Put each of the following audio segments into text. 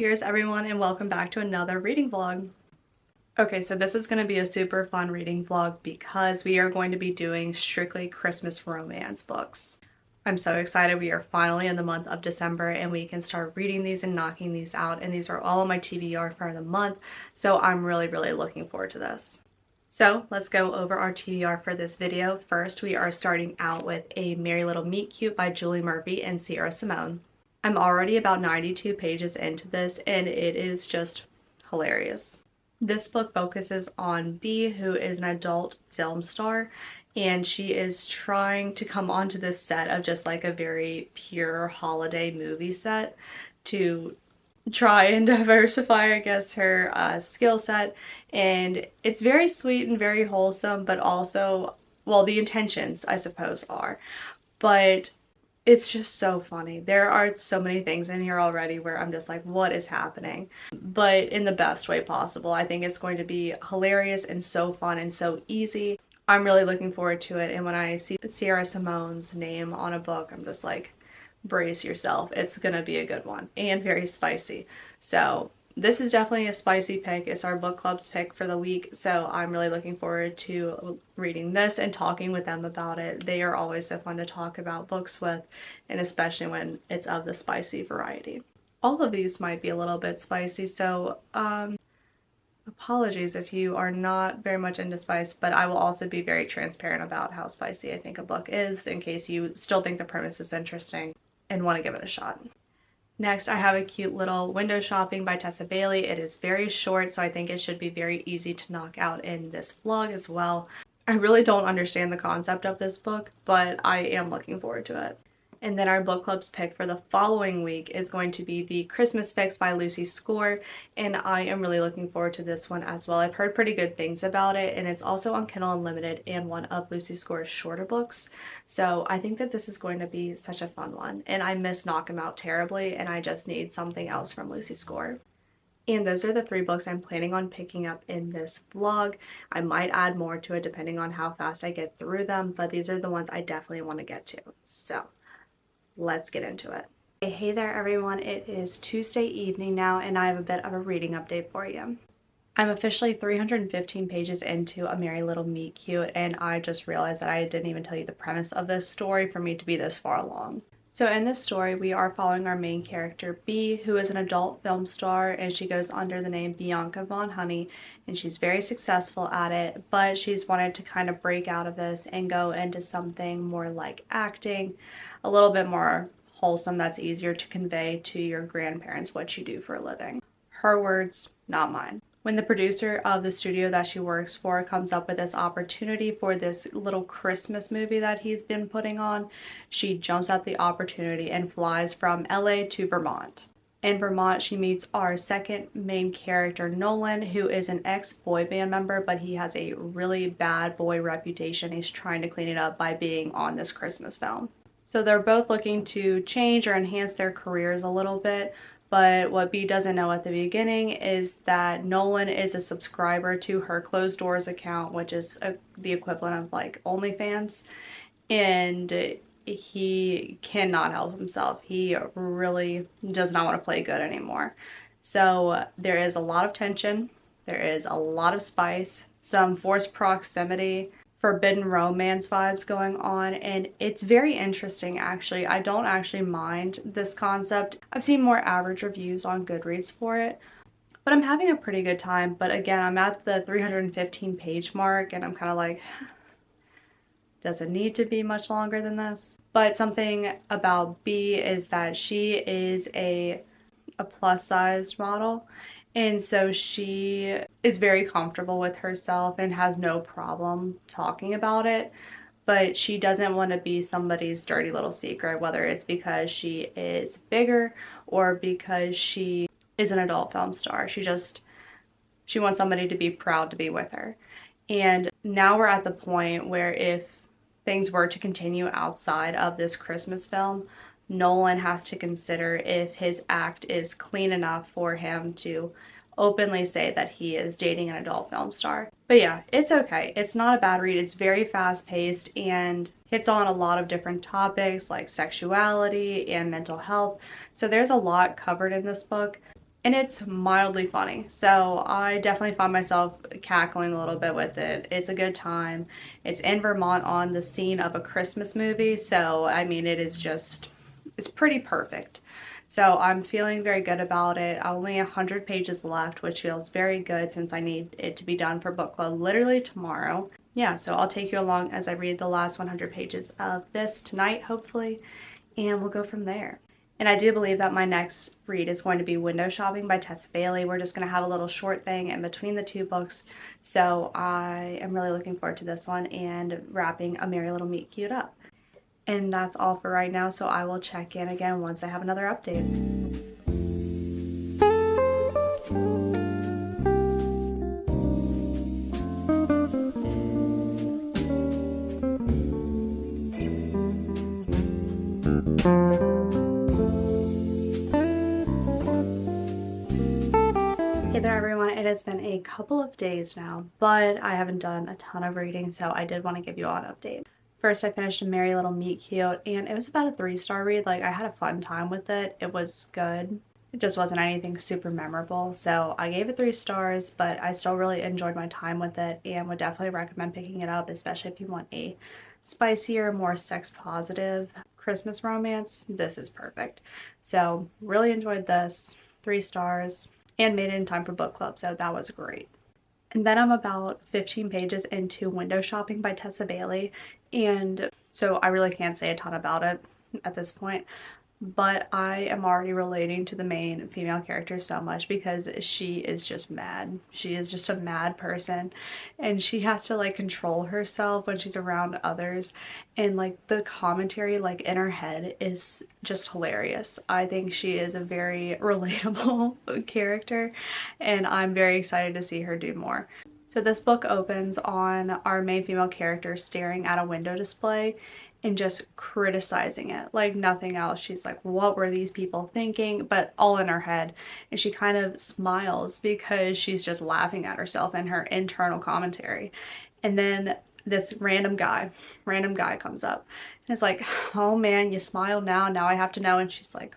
Cheers everyone and welcome back to another reading vlog. Okay, so this is going to be a super fun reading vlog because we are going to be doing strictly Christmas romance books. I'm so excited. We are finally in the month of December and we can start reading these and knocking these out, and these are all on my TBR for the month, so I'm really looking forward to this. So let's go over our TBR for this video. First, we are starting out with A Merry Little Meet Cute by Julie Murphy and Sierra Simone. I'm already about 92 pages into this and it is just hilarious. This book focuses on Bee, who is an adult film star, and she is trying to come onto this set of just like a very pure holiday movie set to try and diversify, I guess, her skill set. And it's very sweet and very wholesome, but also, well, the intentions, I suppose, are. But it's just so funny. There are so many things in here already where I'm just like, what is happening? But in the best way possible. I think it's going to be hilarious and so fun and so easy. I'm really looking forward to it. And when I see Sierra Simone's name on a book, I'm just like, brace yourself. It's gonna be a good one and very spicy. So this is definitely a spicy pick. It's our book club's pick for the week, so I'm really looking forward to reading this and talking with them about it. They are always so fun to talk about books with, and especially when it's of the spicy variety. All of these might be a little bit spicy, so apologies if you are not very much into spice, but I will also be very transparent about how spicy I think a book is in case you still think the premise is interesting and want to give it a shot. Next, I have a cute little Window Shopping by Tessa Bailey. It is very short, so I think it should be very easy to knock out in this vlog as well. I really don't understand the concept of this book, but I am looking forward to it. And then our book club's pick for the following week is going to be The Christmas Fix by Lucy Score, and I am really looking forward to this one as well. I've heard pretty good things about it, and it's also on Kindle Unlimited and one of Lucy Score's shorter books. So I think that this is going to be such a fun one, and I miss Knock 'Em Out terribly, and I just need something else from Lucy Score. And those are the 3 books I'm planning on picking up in this vlog. I might add more to it depending on how fast I get through them, but these are the ones I definitely want to get to. So let's get into it. Hey there everyone, it is Tuesday evening now and I have a bit of a reading update for you. I'm officially 315 pages into A Merry Little Meet Cute, and I just realized that I didn't even tell you the premise of this story for me to be this far along. So in this story, we are following our main character, Bee, who is an adult film star, and she goes under the name Bianca Von Honey, and she's very successful at it, but she's wanted to kind of break out of this and go into something more like acting, a little bit more wholesome that's easier to convey to your grandparents what you do for a living. Her words, not mine. When the producer of the studio that she works for comes up with this opportunity for this little Christmas movie that he's been putting on, she jumps at the opportunity and flies from LA to Vermont. In Vermont, she meets our second main character, Nolan, who is an ex-boy band member, but he has a really bad boy reputation. He's trying to clean it up by being on this Christmas film. So they're both looking to change or enhance their careers a little bit. But what Bee doesn't know at the beginning is that Nolan is a subscriber to her closed doors account, which is the equivalent of like OnlyFans, and he cannot help himself. He really does not want to play good anymore. So there is a lot of tension, there is a lot of spice, some forced proximity, forbidden romance vibes going on, and it's very interesting actually. I don't actually mind this concept. I've seen more average reviews on Goodreads for it, but I'm having a pretty good time. But again, I'm at the 315 page mark and I'm kind of like, does it need to be much longer than this? But something about Bee is that she is a plus sized model, and so she is very comfortable with herself and has no problem talking about it, but she doesn't want to be somebody's dirty little secret, whether it's because she is bigger or because she is an adult film star. She wants somebody to be proud to be with her. And now we're at the point where if things were to continue outside of this Christmas film, Nolan has to consider if his act is clean enough for him to openly say that he is dating an adult film star. But yeah, it's okay. It's not a bad read. It's very fast paced and hits on a lot of different topics like sexuality and mental health. So there's a lot covered in this book. and it's mildly funny. So I definitely found myself cackling a little bit with it. It's a good time. It's in Vermont on the scene of a Christmas movie. So, I mean, it's pretty perfect. So I'm feeling very good about it. Only 100 pages left, which feels very good since I need it to be done for book club literally tomorrow. Yeah, so I'll take you along as I read the last 100 pages of this tonight, hopefully, and we'll go from there. And I do believe that my next read is going to be Window Shopping by Tessa Bailey. We're just going to have a little short thing in between the two books. So I am really looking forward to this one and wrapping A Merry Little Meet Cute up. And that's all for right now. So I will check in again once I have another update. Hey there everyone, it has been a couple of days now, but I haven't done a ton of reading, so I did want to give you all an update. First, I finished A Merry Little Meet Cute, and it was about a 3-star read. Like, I had a fun time with it. It was good. It just wasn't anything super memorable, so I gave it 3 stars, but I still really enjoyed my time with it and would definitely recommend picking it up, especially if you want a spicier, more sex-positive Christmas romance. This is perfect. So, really enjoyed this. 3 stars. And made it in time for book club, so that was great. And then I'm about 15 pages into Window Shopping by Tessa Bailey, and so I really can't say a ton about it at this point, but I am already relating to the main female character so much because she is just mad. She is just a mad person, and she has to like control herself when she's around others, and like the commentary like in her head is just hilarious. I think she is a very relatable character, and I'm very excited to see her do more. So this book opens on our main female character staring at a window display and just criticizing it like nothing else. She's like, what were these people thinking? But all in her head. And she kind of smiles because she's just laughing at herself and her internal commentary. And then this random guy comes up and is like, oh man, you smiled now I have to know. And she's like,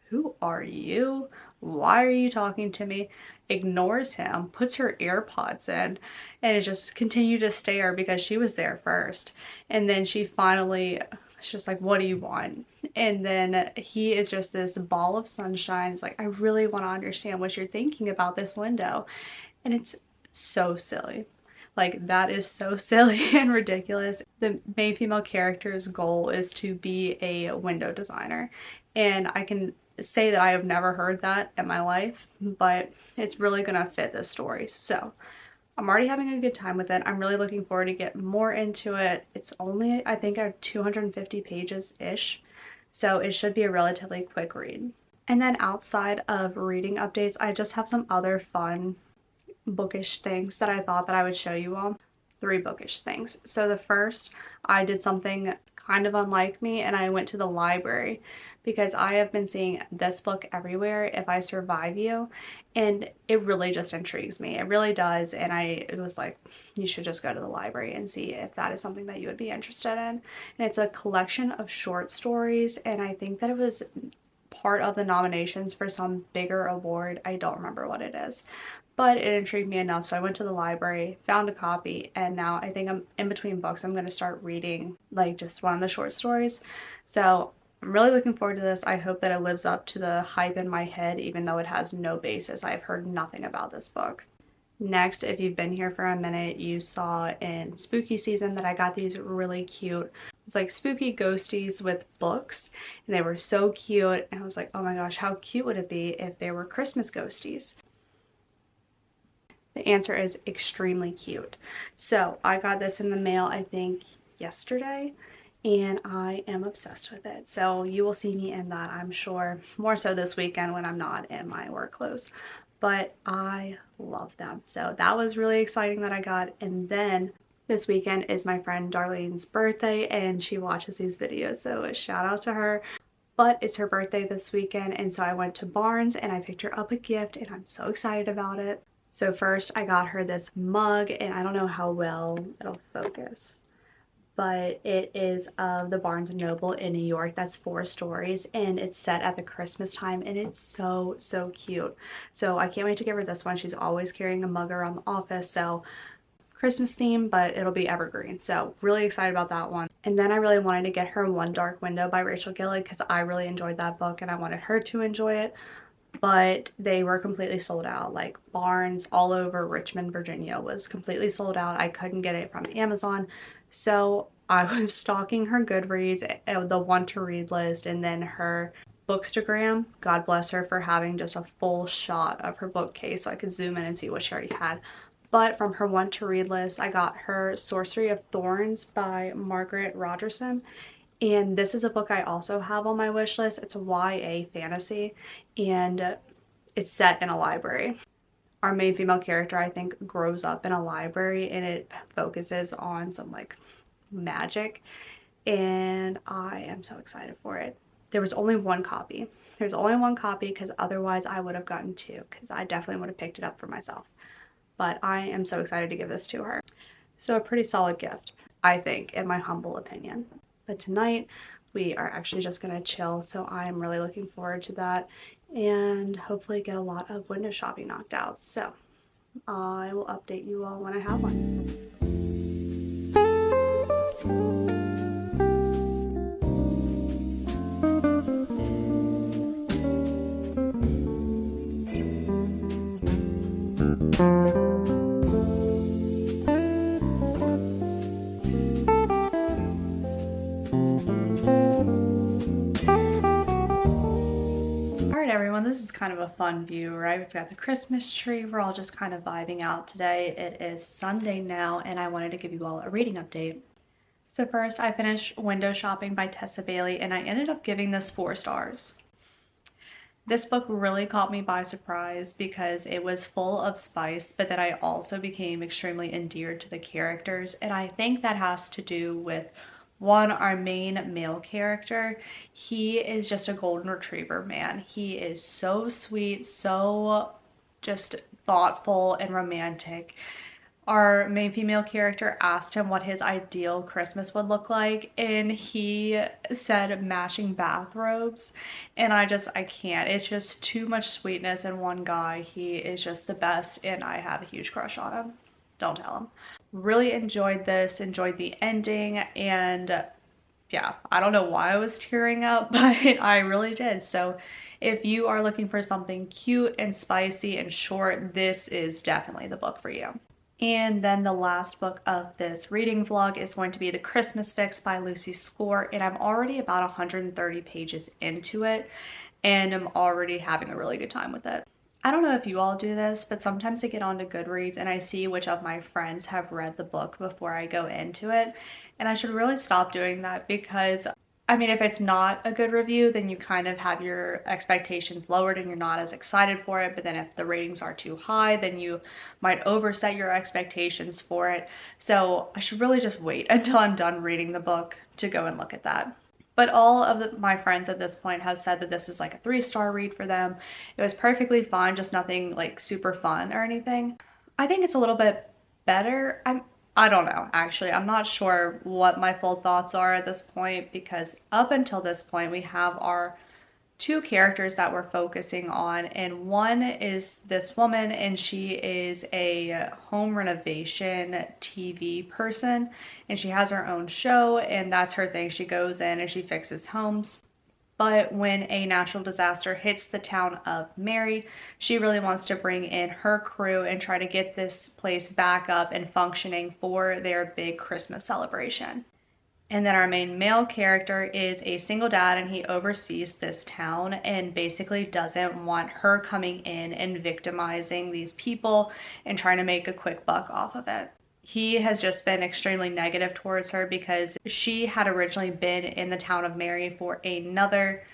who are you? Why are you talking to me? Ignores him, puts her AirPods in, and it just continued to stare because she was there first. And then she finally, it's just like, what do you want? And then he is just this ball of sunshine. It's like, I really want to understand what you're thinking about this window. And it's so silly. Like, that is so silly and ridiculous. The main female character's goal is to be a window designer. And I can say that I have never heard that in my life, but it's really gonna fit this story. So I'm already having a good time with it. I'm really looking forward to get more into it. It's only, I think, 250 pages-ish, so it should be a relatively quick read. And then outside of reading updates, I just have some other fun bookish things that I thought that I would show you all. 3 bookish things. So the first, I did something kind of unlike me, and I went to the library because I have been seeing this book everywhere, If I Survive You, and it really just intrigues me. It really does, and it was like, you should just go to the library and see if that is something that you would be interested in. And it's a collection of short stories, and I think that it was part of the nominations for some bigger award. I don't remember what it is, but it intrigued me enough, so I went to the library, found a copy, and now I think I'm in between books. I'm going to start reading like just one of the short stories. So I'm really looking forward to this. I hope that it lives up to the hype in my head, even though it has no basis. I've heard nothing about this book. Next, if you've been here for a minute, you saw in spooky season that I got these really cute, it's like spooky ghosties with books, and they were so cute, and I was like, oh my gosh, how cute would it be if they were Christmas ghosties? The answer is extremely cute. So I got this in the mail, I think yesterday, and I am obsessed with it. So you will see me in that, I'm sure, more so this weekend when I'm not in my work clothes. But I love them. So that was really exciting that I got. And then this weekend is my friend Darlene's birthday, and she watches these videos, so a shout out to her. But it's her birthday this weekend, and so I went to Barnes and I picked her up a gift, and I'm so excited about it. So first I got her this mug, and I don't know how well it'll focus, but it is of the Barnes& and Noble in New York. That's 4 stories, and it's set at the Christmas time, and it's so, so cute. So I can't wait to give her this one. She's always carrying a mug around the office, so Christmas theme, but it'll be evergreen. So really excited about that one. And then I really wanted to get her One Dark Window by Rachel Gillig because I really enjoyed that book and I wanted her to enjoy it. But they were completely sold out. Like Barnes all over Richmond, Virginia was completely sold out. I couldn't get it from Amazon. So I was stalking her Goodreads, the want to read list, and then her Bookstagram. God bless her for having just a full shot of her bookcase so I could zoom in and see what she already had. But from her want to read list, I got her Sorcery of Thorns by Margaret Rogerson. And this is a book I also have on my wish list. It's a YA fantasy and it's set in a library. Our main female character, I think, grows up in a library and it focuses on some like magic. And I am so excited for it. There was only one copy. There's only one copy because otherwise I would have gotten 2 because I definitely would have picked it up for myself. But I am so excited to give this to her. So a pretty solid gift, I think, in my humble opinion. But tonight we are actually just gonna chill, so I'm really looking forward to that and hopefully get a lot of window shopping knocked out. So I will update you all when I have one. Everyone, this is kind of a fun view, right? We've got the Christmas tree. We're all just kind of vibing out today. It is Sunday now, and I wanted to give you all a reading update. So first, I finished Window Shopping by Tessa Bailey, and I ended up giving this 4 stars. This book really caught me by surprise because it was full of spice, but that I also became extremely endeared to the characters, and I think that has to do with one, our main male character. He is just a golden retriever, man. He is so sweet, so just thoughtful and romantic. Our main female character asked him what his ideal Christmas would look like, and he said matching bathrobes, and I can't. It's just too much sweetness in one guy. He is just the best, and I have a huge crush on him. Don't tell him. Really enjoyed this, enjoyed the ending, and yeah, I don't know why I was tearing up, but I really did. So if you are looking for something cute and spicy and short, this is definitely the book for you. And then the last book of this reading vlog is going to be The Christmas Fix by Lucy Score, and I'm already about 130 pages into it, and I'm already having a really good time with it. I don't know if you all do this, but sometimes I get onto Goodreads and I see which of my friends have read the book before I go into it. And I should really stop doing that because, I mean, if it's not a good review, then you kind of have your expectations lowered and you're not as excited for it. But then if the ratings are too high, then you might overset your expectations for it. So I should really just wait until I'm done reading the book to go and look at that. But all of my friends at this point have said that this is like a 3-star read for them. It was perfectly fine, just nothing like super fun or anything. I think it's a little bit better. I don't know, actually. I'm not sure what my full thoughts are at this point because up until this point we have our 2 characters that we're focusing on, and one is this woman, and she is a home renovation TV person, and she has her own show, and that's her thing. She goes in and she fixes homes. But when a natural disaster hits the town of Mary, she really wants to bring in her crew and try to get this place back up and functioning for their big Christmas celebration. And then our main male character is a single dad, and he oversees this town and basically doesn't want her coming in and victimizing these people and trying to make a quick buck off of it. He has just been extremely negative towards her because she had originally been in the town of Mary for another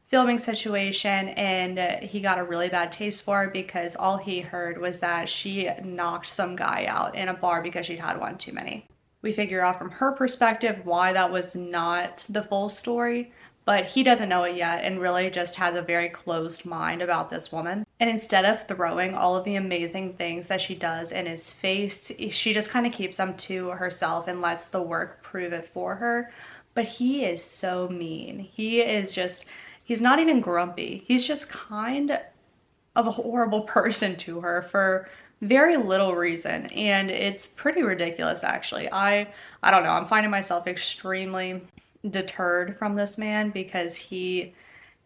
filming situation, and he got a really bad taste for her because all he heard was that she knocked some guy out in a bar because she'd had one too many. We figure out from her perspective why that was not the full story, but he doesn't know it yet and really just has a very closed mind about this woman. And instead of throwing all of the amazing things that she does in his face, she just kind of keeps them to herself and lets the work prove it for her. But he is so mean. He's not even grumpy. He's just kind of a horrible person to her for very little reason, and it's pretty ridiculous actually. I don't know, I'm finding myself extremely deterred from this man because he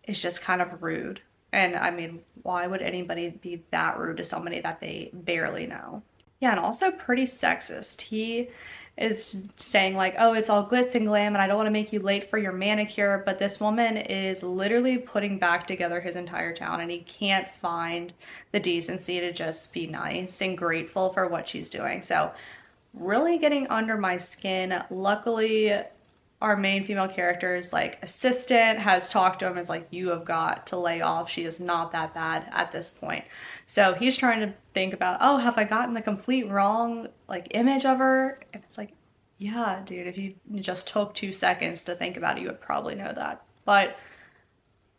is just kind of rude. And I mean, why would anybody be that rude to somebody that they barely know? Yeah, and also pretty sexist. He is saying like, oh, it's all glitz and glam and I don't want to make you late for your manicure, but this woman is literally putting back together his entire town and he can't find the decency to just be nice and grateful for what she's doing. So really getting under my skin. Luckily, our main female character's like assistant has talked to him, is like, you have got to lay off, she is not that bad at this point. So he's trying to think about, oh, have I gotten the complete wrong like image of her? And it's like, yeah, dude, if you just took 2 seconds to think about it, you would probably know that. But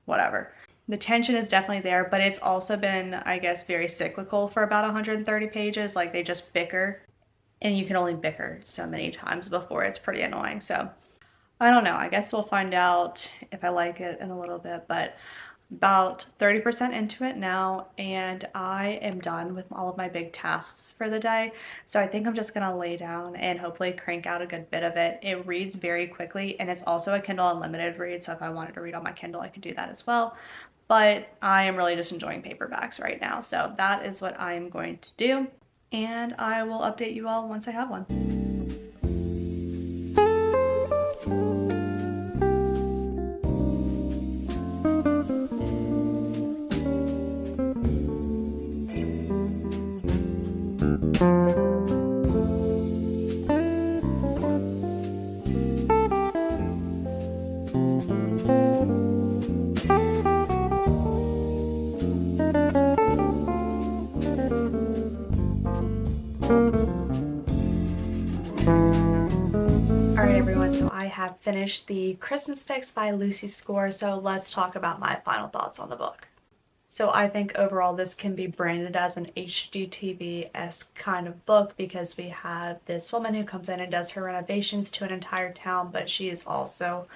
whatever. The tension is definitely there, but it's also been, I guess, very cyclical for about 130 pages. Like they just bicker, and you can only bicker so many times before it's pretty annoying. So I don't know. I guess we'll find out if I like it in a little bit, but about 30% into it now, and I am done with all of my big tasks for the day. So I think I'm just gonna lay down and hopefully crank out a good bit of it. It reads very quickly, and it's also a Kindle Unlimited read, so if I wanted to read on my Kindle, I could do that as well. But I am really just enjoying paperbacks right now, so that is what I'm going to do, and I will update you all once I have one. Have finished the Christmas Fix by Lucy Score, so let's talk about my final thoughts on the book. So I think overall this can be branded as an HGTV-esque kind of book because we have this woman who comes in and does her renovations to an entire town, but she is also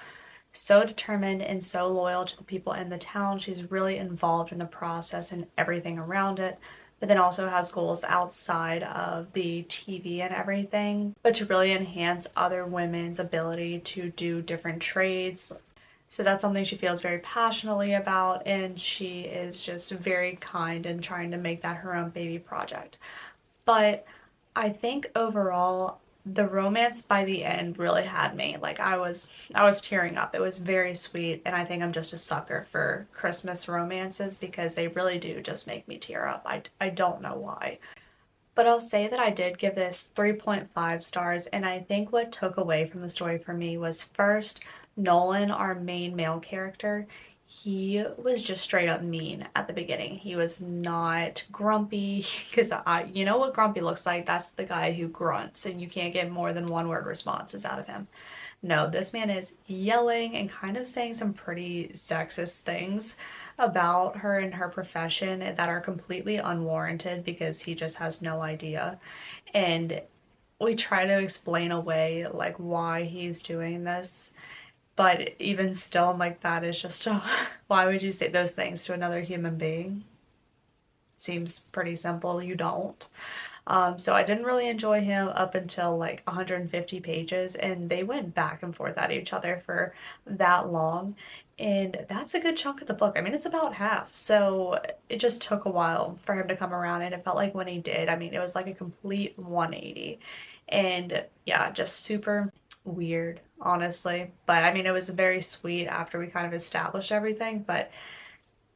so determined and so loyal to the people in the town. She's really involved in the process and everything around it, but then also has goals outside of the TV and everything, but to really enhance other women's ability to do different trades. So that's something she feels very passionately about, and she is just very kind and trying to make that her own baby project. But I think overall, the romance by the end really had me. Like I was tearing up. It was very sweet, and I think I'm just a sucker for Christmas romances because they really do just make me tear up. I don't know why. But I'll say that I did give this 3.5 stars, and I think what took away from the story for me was first, Nolan, our main male character. He was just straight up mean at the beginning. He was not grumpy, because you know what grumpy looks like? That's the guy who grunts and you can't get more than one word responses out of him. No, this man is yelling and kind of saying some pretty sexist things about her and her profession that are completely unwarranted because he just has no idea. And we try to explain away like why he's doing this, but even still, I'm like, that is just, why would you say those things to another human being? Seems pretty simple. You don't. So I didn't really enjoy him up until like 150 pages, and they went back and forth at each other for that long. And that's a good chunk of the book. I mean, it's about half. So it just took a while for him to come around, and it felt like when he did, I mean, it was like a complete 180. And yeah, just super weird, honestly. But I mean, it was very sweet after we kind of established everything, but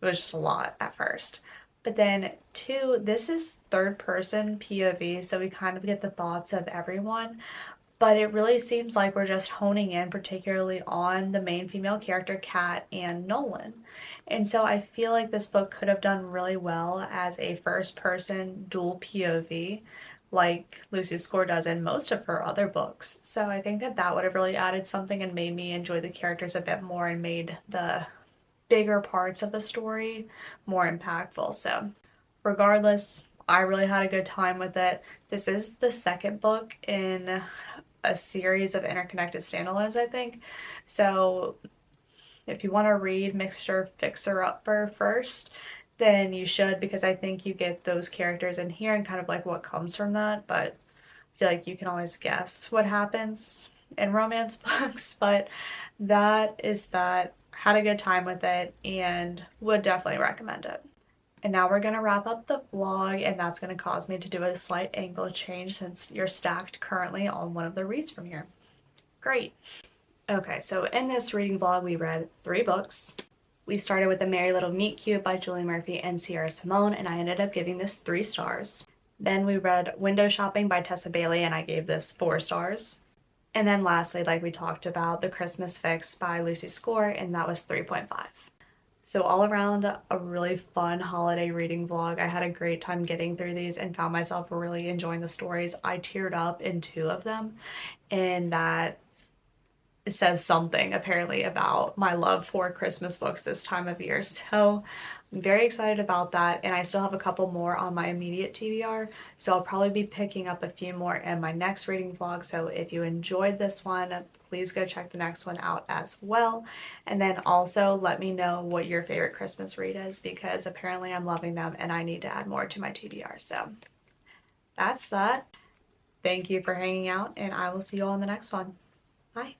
it was just a lot at first. But then two, this is third person POV, so we kind of get the thoughts of everyone. But it really seems like we're just honing in particularly on the main female character, Kat and Nolan. And so I feel like this book could have done really well as a first person dual POV, like Lucy's Score does in most of her other books. So I think that that would have really added something and made me enjoy the characters a bit more and made the bigger parts of the story more impactful. So regardless, I really had a good time with it. This is the second book in a series of interconnected standalones, I think. So if you want to read Mixture Fixer Upper first, then you should, because I think you get those characters in here and kind of like what comes from that. But I feel like you can always guess what happens in romance books. But that is that. Had a good time with it and would definitely recommend it. And now we're going to wrap up the vlog, and that's going to cause me to do a slight angle change since you're stacked currently on one of the reads from here. Great. Okay, so in this reading vlog, we read 3 books. We started with A Merry Little Meet Cute by Julie Murphy and Sierra Simone, and I ended up giving this 3 stars. Then we read Window Shopping by Tessa Bailey, and I gave this 4 stars. And then lastly, like we talked about, The Christmas Fix by Lucy Score, and that was 3.5. So all around, a really fun holiday reading vlog. I had a great time getting through these and found myself really enjoying the stories. I teared up in 2 of them, and that says something apparently about my love for Christmas books this time of year. So I'm very excited about that, and I still have a couple more on my immediate TBR, so I'll probably be picking up a few more in my next reading vlog. So if you enjoyed this one, please go check the next one out as well. And then also let me know what your favorite Christmas read is, because apparently I'm loving them and I need to add more to my TBR. So that's that. Thank you for hanging out, and I will see you all in the next one. Bye.